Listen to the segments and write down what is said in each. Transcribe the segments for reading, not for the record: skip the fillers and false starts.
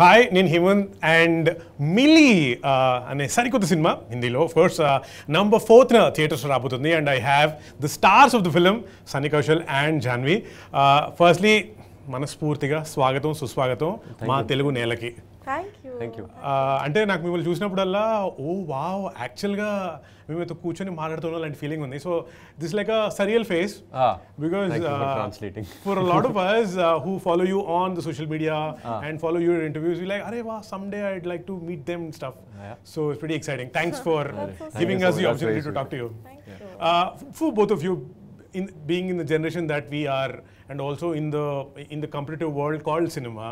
Hi, నేను Hemant and milli అనే సరికొత్త సినిమా హిందీలో of course number 4th theatres రాబోతుంది and I have the stars of the film Sunny Kaushal and Janhvi. Firstly మనస్ఫూర్తిగా స్వాగతం సుస్వాగతం మా తెలుగు నేలకి. Thank you. అంటే నాకు మిమ్మల్ని చూసినప్పుడల్లా ఓ వావ్ యాక్చువల్గా మేమైతే కూర్చొని మాట్లాడుతున్న లాంటి ఫీలింగ్ ఉంది. So this like a surreal face because for a lot of us who follow you on the social media and follow your interviews, we like arey wow someday I'd like to meet them and stuff. So it's pretty exciting. Thanks for giving us the opportunity to talk to you. For both of you, in being in the generation that we are and also in the competitive world called cinema,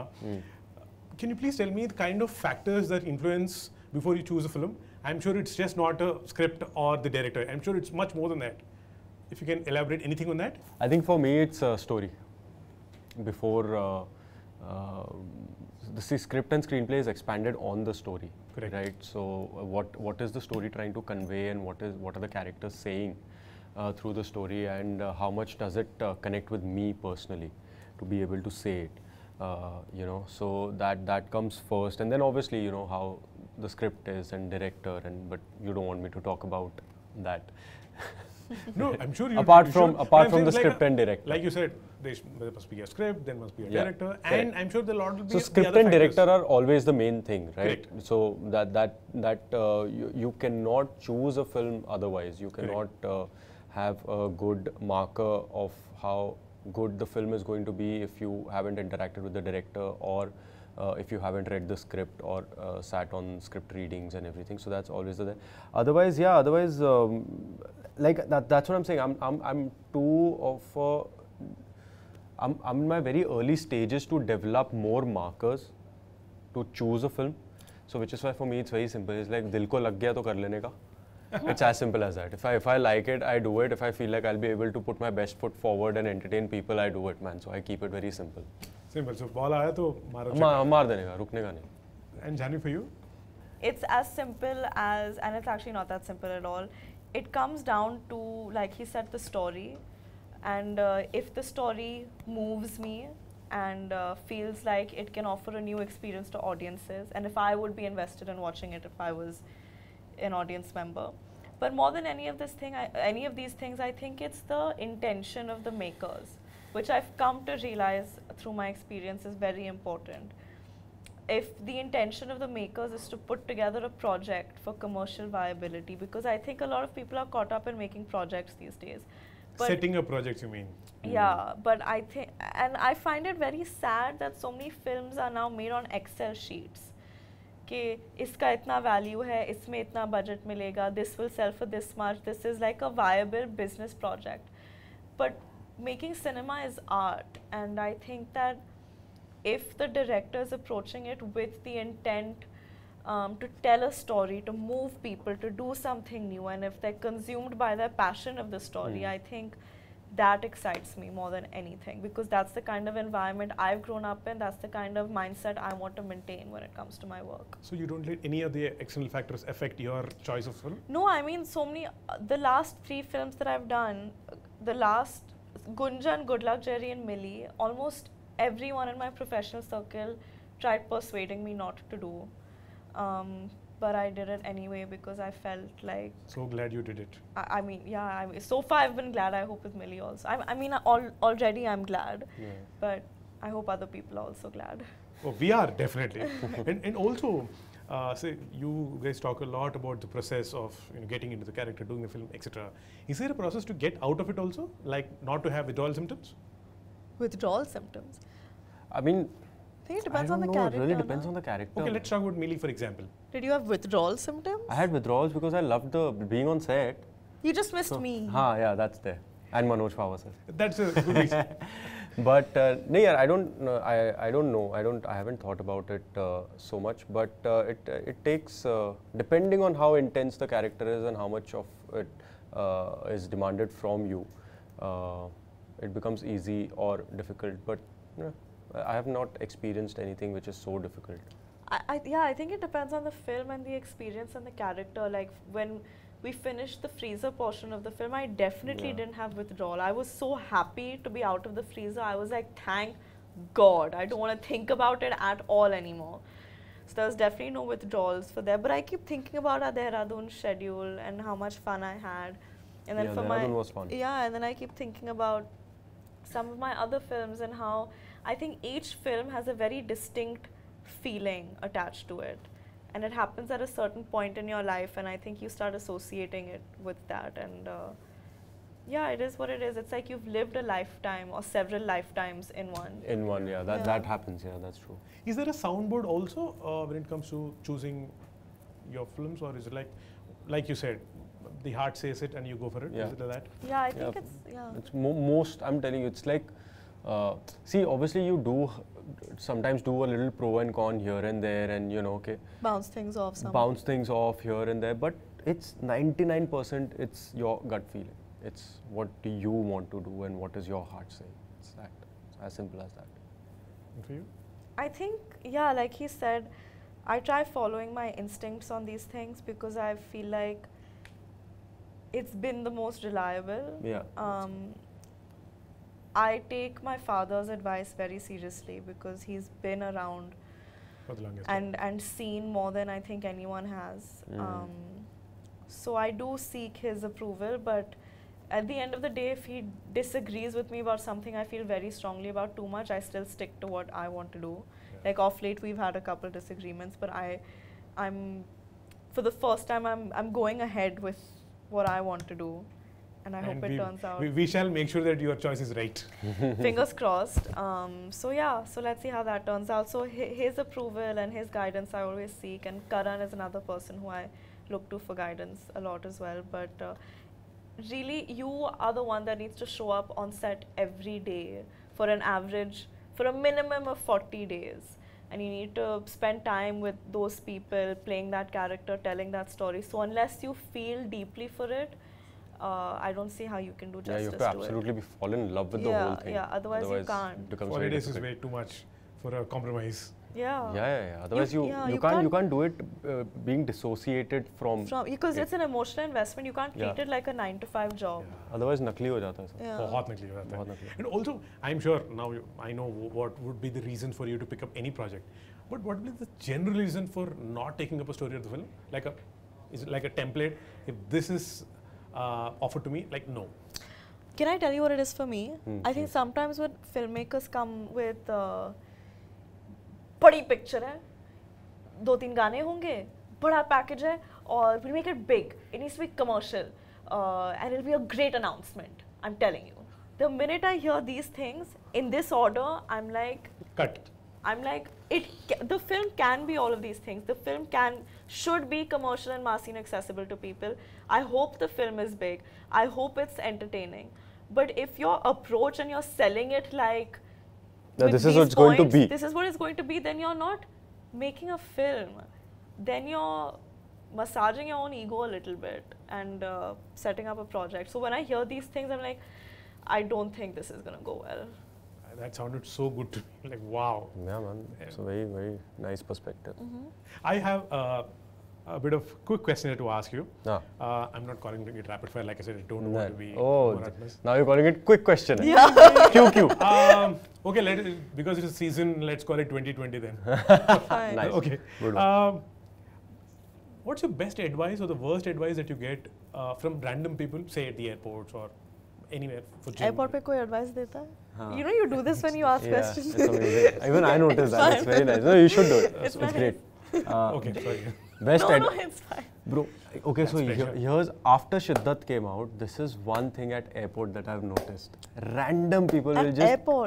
can you please tell me the kind of factors that influence before you choose a film? I'm sure it's just not a script or the director. I'm sure it's much more than that. If you can elaborate anything on that? I think for me it's a story. Before the script and screenplay is expanded on the story. Correct. Right? So what is the story trying to convey and what are the characters saying through the story, and how much does it connect with me personally to be able to say it. So that comes first, and then obviously how the script is and director, but you don't want me to talk about that. No, I'm sure you. apart from the script and director, like you said, there must be a script, there must be a director, and I'm sure the lot will be. So script and director are always the main thing, right? Correct. So that you cannot choose a film otherwise. You cannot have a good marker of how good the film is going to be if you haven't interacted with the director, or if you haven't read the script or sat on script readings and everything. So that's always there. Otherwise, like that's what I'm saying. I'm in my very early stages to develop more markers to choose a film. So which is why for me it's very simple. It's like dil ko lag gaya to kar lene ka. It's as simple as that. If I like it, I do it. If I feel like I'll be able to put my best foot forward and entertain people, I do it, man. So I keep it very simple. Simple. So ball aaya to maar dene ka, rukne ka nahi. And Janhvi, for you? It's as simple as, and it's actually not that simple at all. It comes down to, like he said, the story. And if the story moves me and feels like it can offer a new experience to audiences, and if I would be invested in watching it if I was an audience member. But more than any of these things, I think it's the intention of the makers, which I've come to realize through my experience is very important. If the intention of the makers is to put together a project for commercial viability, because I think a lot of people are caught up in making projects these days. But setting up projects, you mean? Yeah, but I think, and I find it very sad that so many films are now made on Excel sheets. कि इसका इतना value है, इसमें इतना budget मिलेगा, this will sell for this much, this is like a viable business project. But making cinema is art, and I think that if the director is approaching it with the intent to tell a story, to move people, to do something new, and if they're consumed by the passion of the story, I think that excites me more than anything, because that's the kind of environment I've grown up in, that's the kind of mindset I want to maintain when it comes to my work. So you don't let any of the external factors affect your choice of film? No, I mean so many, the last 3 films that I've done, the last Gunjan, Good Luck Jerry and Mili, almost everyone in my professional circle tried persuading me not to do. But I did it anyway because I felt like... So glad you did it. I mean, yeah, so far I've been glad. I hope with Mili also. I mean, already I'm glad, but I hope other people are also glad. Oh, we are, definitely. and also, say you guys talk a lot about the process of getting into the character, doing the film, etc. Is there a process to get out of it also? Like not to have withdrawal symptoms? Withdrawal symptoms? I mean... I think it depends on the character. It really depends on the character. Okay, let's talk about Mili, for example. Did you have withdrawal symptoms? I had withdrawals because I loved being on set. You just missed me. Yeah, that's there. And Manoj Pawar sir. That's a good reason. But no, yeah, I don't know. I haven't thought about it so much. But it takes, depending on how intense the character is and how much of it is demanded from you, it becomes easy or difficult. But I have not experienced anything which is so difficult. I think it depends on the film and the experience and the character. Like when we finished the freezer portion of the film, I definitely didn't have withdrawal. I was so happy to be out of the freezer. I was like, thank God. I don't want to think about it at all anymore. So there's definitely no withdrawals for there. But I keep thinking about our Dehradun schedule and how much fun I had. And then Yeah, for Dehradun was fun. Yeah, and then I keep thinking about some of my other films and how I think each film has a very distinct feeling attached to it. And it happens at a certain point in your life, and I think you start associating it with that. And yeah, it is what it is. It's like you've lived a lifetime or several lifetimes in one. In one, yeah. That happens, yeah, that's true. Is there a soundboard also when it comes to choosing your films, or is it like you said, the heart says it and you go for it? Yeah. Is it like that? Yeah, I think it's, yeah. It's most, I'm telling you, it's like, see, obviously you do sometimes do a little pro and con here and there, and you know, okay. Bounce things off some. Bounce things off here and there, but it's 99% it's your gut feeling. It's what do you want to do and what is your heart saying. It's that. It's as simple as that. And for you? I think, yeah, like he said, I try following my instincts on these things because I feel like it's been the most reliable. Yeah. I take my father's advice very seriously because he's been around For the longest and seen more than I think anyone has. So I do seek his approval, but at the end of the day, if he disagrees with me about something I feel very strongly about too much, I still stick to what I want to do. Yeah. Like off late, we've had a couple disagreements, but I'm for the first time, I'm going ahead with what I want to do, and I hope it turns out. We shall make sure that your choice is right. Fingers crossed. So yeah, so let's see how that turns out. So his approval and his guidance I always seek, and Karan is another person who I look to for guidance a lot as well. But really, you are the one that needs to show up on set every day for a minimum of 40 days. And you need to spend time with those people, playing that character, telling that story. So unless you feel deeply for it, I don't see how you can do justice to it. Yeah, you have to absolutely fall in love with the whole thing. Yeah, otherwise you can't. It becomes 40 very days is difficult. way too much for a compromise. Yeah. Otherwise you can't do it being dissociated from because it. it's an emotional investment. You can't treat it like a 9-to-5 job. Yeah. Otherwise nakli ho jata hai sab. Yeah. बहुत नकली हो जाता है. बहुत नकली. And also, I'm sure now I know what would be the reason for you to pick up any project. But what would be the general reason for not taking up a story of the film? Is it like a template? If this is offered to me, like no. Can I tell you what it is for me? I think sometimes when filmmakers come with बड़ी picture है, 2-3 गाने होंगे, बड़ा package है, और we'll make it big. It needs to be commercial, and it'll be a great announcement. I'm telling you. The minute I hear these things in this order, I'm like, Cut. I'm like, the film can be all of these things. The film should be commercial and massy and accessible to people. I hope the film is big. I hope it's entertaining. But if your approach and you're selling it like, this is what it's going to be. This is what it's going to be, then you're not making a film. Then you're massaging your own ego a little bit and setting up a project. So when I hear these things, I'm like, I don't think this is going to go well. That sounded so good to me. Like, wow. Yeah, man. It's a very, very nice perspective. I have a bit of quick question to ask you. Ah. I'm not calling it rapid fire. Like I said, I don't want to be monotonous. Now you're calling it quick question. Yeah. QQ. Okay, because it's a season, let's call it 2020 then. Fine. Nice. Okay. Good one. What's your best advice or the worst advice that you get from random people, say at the airports or anywhere for gym? Airport pe koi advice deta hai? You know, you do this when you ask questions. It's amazing. Even I noticed that. It's very nice. No, you should do it. It's great. Okay, sorry. Best No, it's fine. Bro, okay, so pressure. here's after Shiddat came out, this is one thing at airport that I've noticed. Random people will just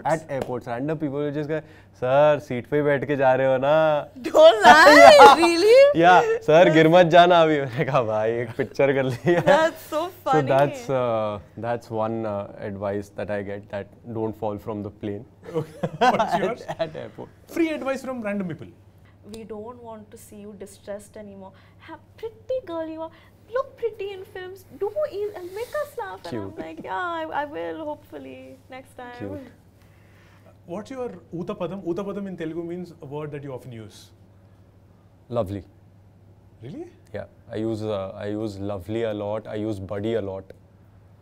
At airports, random people will just go, sir, seat पे बैठ के जा रहे हो ना? Don't lie, really? Yeah, sir, गिर मत जाना अभी. मैंने कहा भाई एक picture कर लिया. That's so funny. So that's one advice that I get, that don't fall from the plane. What's yours? At airport. Free advice from random people. We don't want to see you distressed anymore. Pretty girl you are. Look pretty in films. Do it and make us laugh. Cute. And I'm like, yeah, I will hopefully next time. Cute. What's your Utapadam? Utapadam in Telugu means a word that you often use. Lovely. Really? Yeah, I use lovely a lot. I use buddy a lot.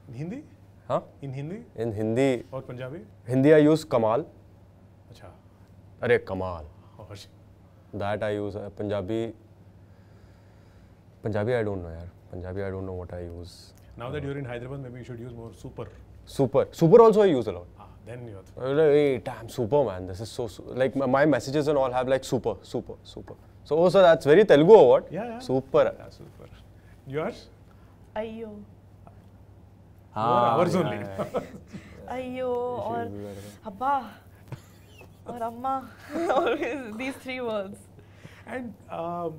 In Hindi? Huh? In Hindi? In Hindi, Or Punjabi? I use Kamal. Acha. Arey Kamal. Or That I use. Punjabi, I don't know, yaar. Punjabi, I don't know what I use. Now that you're in Hyderabad, maybe you should use more super. Super also I use a lot. Then you're... Like, hey, damn, super, man. This is so... Like, my messages and all have like super. So that's very Telugu or what? Yeah. Super. Yeah, super. Yours? Ayyo. Ours only. Ayyo or Abba or Amma. Always these three words. And now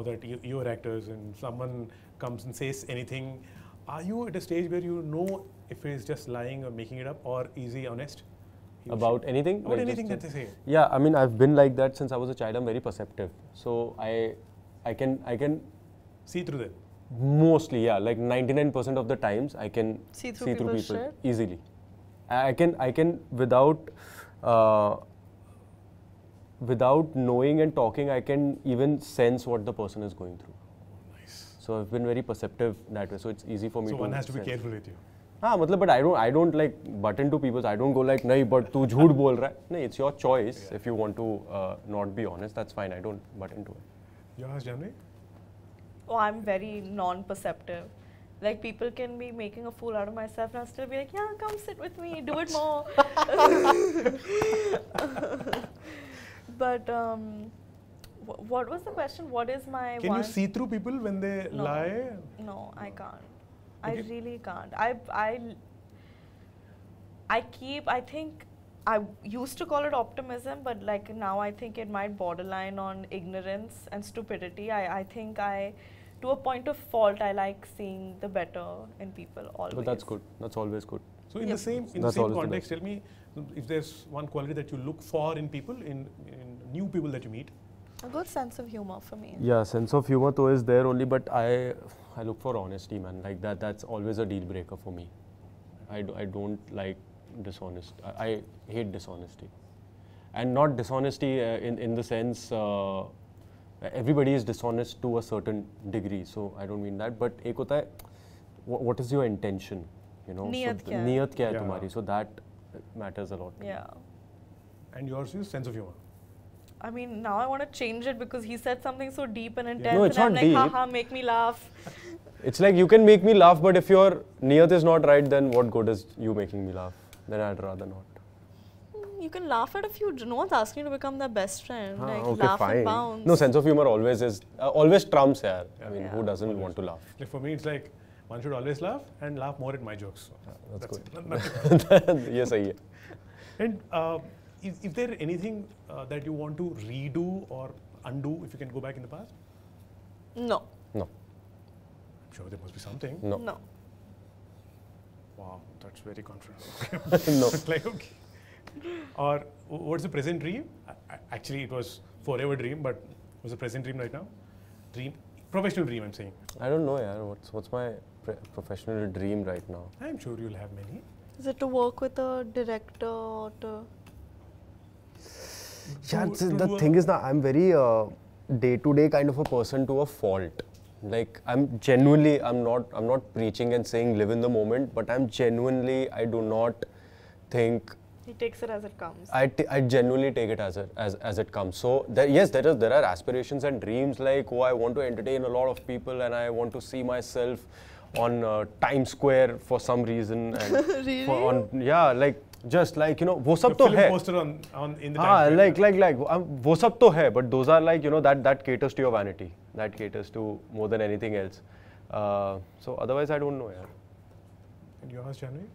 that you're actors and someone comes and says anything, are you at a stage where you know if he's just lying or making it up, or is he honest? About anything? About like anything that they say. Yeah, I mean, I've been like that since I was a child. I'm very perceptive. So I can see through them. Mostly, yeah. Like 99% of the times, I can see through people shit? Easily. I can without knowing and talking, I can even sense what the person is going through. Nice. So I've been very perceptive that way. So it's easy for me to. So one has to be careful with you. But I don't like butt into people. I don't go like, nahi, but tu jhoot bol raha hai. No, it's your choice. Yeah. If you want to not be honest, that's fine. I don't butt into it. Yours, Janhvi? Oh, I'm very non-perceptive. Like, people can be making a fool out of myself and I'll still be like, yeah, come sit with me, do it more. But what was the question? What is my Can you see through people when they lie? No, I can't. Okay. I really can't. I think I used to call it optimism, but like now I think it might borderline on ignorance and stupidity. I think to a point of fault, I like seeing the better in people always. But that's good. That's always good. So in the same context, tell me if there's one quality that you look for in people, in new people that you meet. A good sense of humor for me. Yeah, sense of humor though is there only, but I look for honesty, man. Like that's always a deal breaker for me. I don't like dishonest. I hate dishonesty, and not dishonesty in the sense everybody is dishonest to a certain degree. So I don't mean that. But ek hota hai, what is your intention? You know, niyat kya hai tumhari? So that matters a lot. Yeah. And yours is sense of humor. I mean, now I want to change it because he said something so deep and intense. No, it's and not I'm deep. like, haha, make me laugh. It's like you can make me laugh, but if your niyat is not right, then what good is you making me laugh? Then I'd rather not. You can laugh at a few. No one's asking you to become their best friend. Like, okay, laugh fine. and bounce. No, sense of humor always trumps, yaar. I mean, who doesn't want to laugh? Like for me, it's like one should always laugh and laugh more at my jokes. So that's good. Yes, I hear. And is there anything that you want to redo or undo if you can go back in the past? No. No. I'm sure there must be something. No. No. Wow, that's very confident. No. Like, okay. Or what's the present dream? Actually, it was forever dream, but what's the present dream right now? Dream, professional dream, I'm saying. I don't know, yaar. What's my professional dream right now? I'm sure you'll have many. Is it to work with a director or to... Yeah, the thing is that I'm very day-to-day kind of a person to a fault. Like I'm not preaching and saying live in the moment, but I do not think. He takes it as it comes. I genuinely take it as it comes. So yes, there are aspirations and dreams like, oh, I want to entertain a lot of people and I want to see myself on Times Square for some reason. And Really? like just like, you know, वो सब तो है. Poster on in the Times Square. like वो सब तो है, but those are like, you know, that caters to your vanity. That caters to more than anything else. So otherwise, I don't know, yaar. And yours, Janhvi?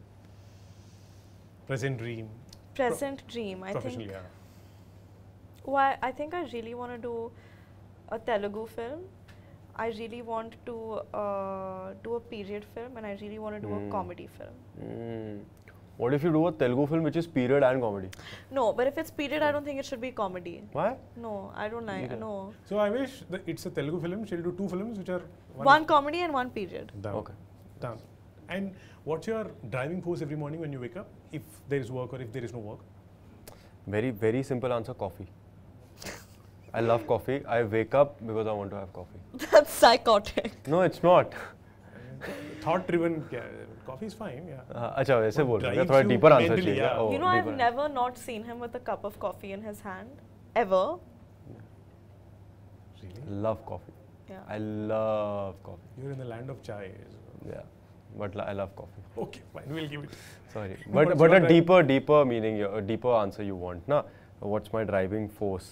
Present dream. Present dream, I think. Yeah. Well, I think I really want to do a Telugu film. I really want to do a period film, and I really want to do a comedy film. What if you do a Telugu film which is period and comedy? No, but if it's period, I don't think it should be comedy. Why? No, I don't like. No. So I wish that it's a Telugu film. She'll do two films which are one comedy and one period. Done. Okay. Done. And what's your driving force every morning when you wake up? If there is work or if there is no work? Very, very simple answer, coffee. I love coffee. I wake up because I want to have coffee. That's psychotic. No, it's not. Thought-driven, coffee is fine, yeah. अच्छा वैसे बोल रहे हैं थोड़ा deeper answer चाहिए. You know, I've never not seen him with a cup of coffee in his hand, ever. Really? Love coffee. Yeah. I love coffee. You're in the land of chai. Yeah, but I love coffee. Okay, fine. We'll give it. Sorry, What's but your a deeper meaning, a deeper answer you want, na? What's my driving force?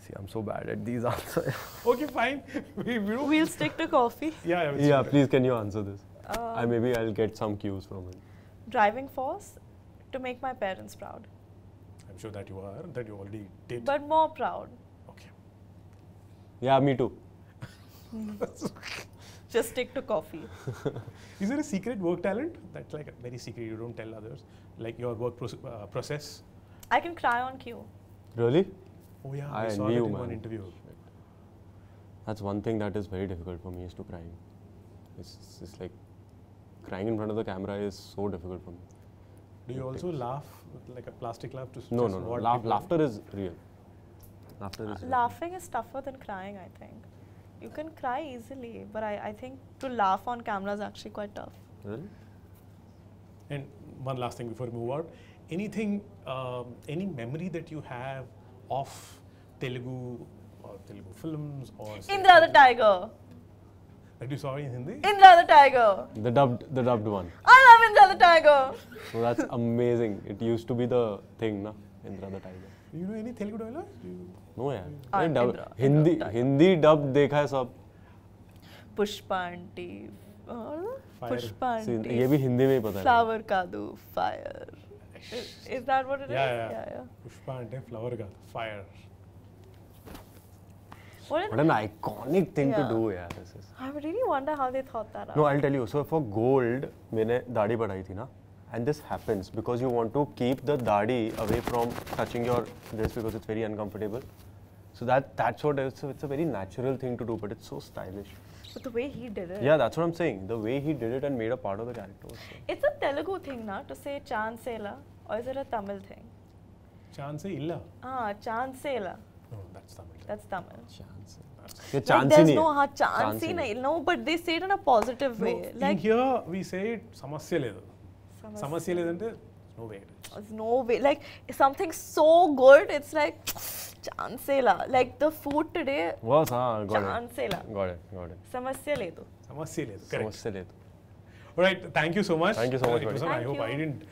See, I'm so bad at these answers. Okay, fine. we don't. We'll stick to coffee. Yeah, Yeah, please, can you answer this? Um, Maybe I'll get some cues from it. Driving force to make my parents proud, I'm sure that you already did. but more proud. Okay. Yeah, me too. Just stick to coffee. Is there a secret work talent that's like very secret you don't tell others? Like your work process? I can cry on cue. Really? Oh yeah, I we saw envy that you, in man. one interview. That's one thing that is very difficult for me, is to crying. It's like crying in front of the camera is so difficult for me. Do you also laugh with like a plastic laugh to No. just what people- Laughter is real. Laughter is real. Laughing is tougher than crying, I think. You can cry easily, but I think to laugh on camera is actually quite tough. Really? And one last thing before we move out. Anything, any memory that you have of Telugu or Telugu films or Indra the Tiger. that you saw in Hindi? Indra the Tiger. The dubbed one. I love Indra the Tiger. So that's amazing. It used to be the thing, na? Indra the Tiger. Do you know any Telugu dialogues? No यार. Indra, Hindi Indra Hindi dub देखा है सब. Pushpa aunty. Fire. Pushpa See, aunty. ये भी हिंदी में ही पता है. Flower kadu, fire. Is that what it is? Yeah. Pushpa ante flower ka fire. What What an iconic thing to Yeah. do यार. This is. I really wonder how they thought that out. No, I'll tell you. So for gold, मैंने दाढ़ी बढ़ाई थी ना. And this happens because you want to keep the dadi away from touching your dress because it's very uncomfortable. So that's what it's a very natural thing to do, but it's so stylish. But the way he did it. Yeah, that's what I'm saying. The way he did it and made a part of the character. It's a Telugu thing, na, to say chansela, or is it a Tamil thing? Chance illa. Chansela. No, that's Tamil. That's Tamil. Chance. That's- ये Like chance ही there's नहीं no है. chance ही नहीं. No, but they say it in a positive way. No, Like in here we say it samasya ledu. Samasya ledante no way. there's no way. Like something so good, it's like chansela. Like the food today, Was हाँ, got chansela. it. Samasya ledu. Samasya ledu. Correct. समझ ले तो. All right. Thank you so much. Thank you so much, It was buddy. on. I Thank hope I you. didn't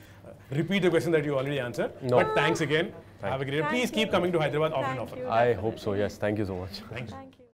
repeat the question that you already answered. No. But thanks again. Have a great day. Thank Please keep you. coming to Hyderabad often and Thank often. you. I hope so. Yes. Thank you so much. Thank you. Thank you.